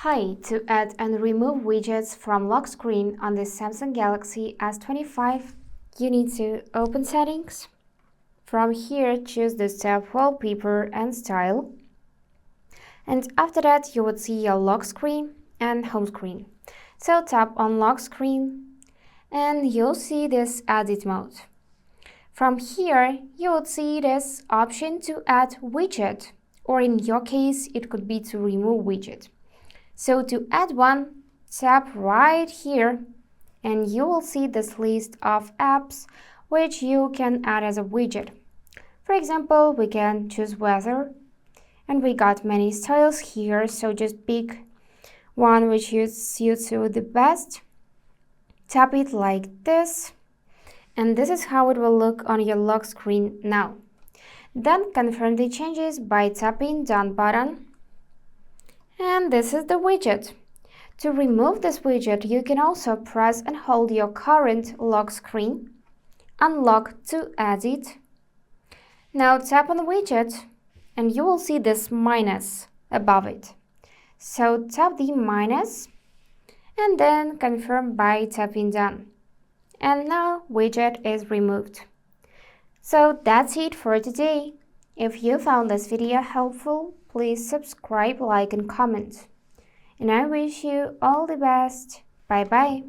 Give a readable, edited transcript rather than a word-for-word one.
Hi, to add and remove widgets from lock screen on the Samsung Galaxy S25, you need to open Settings. From here, choose the tab Wallpaper and Style. And after that, you would see your lock screen and home screen. So tap on lock screen and you'll see this edit mode. From here, you would see this option to add widget, or in your case, it could be to remove widget. So to add one, tap right here and you will see this list of apps which you can add as a widget. For example, we can choose weather and we got many styles here, so just pick one which suits you the best. Tap it like this and this is how it will look on your lock screen now. Then confirm the changes by tapping Done button. And this is the widget. To remove this widget, you can also press and hold your current lock screen, unlock to edit. Now tap on the widget and you will see this minus above it. So tap the minus and then confirm by tapping Done. And now widget is removed. So that's it for today. If you found this video helpful, please subscribe, like and comment. And I wish you all the best. Bye bye.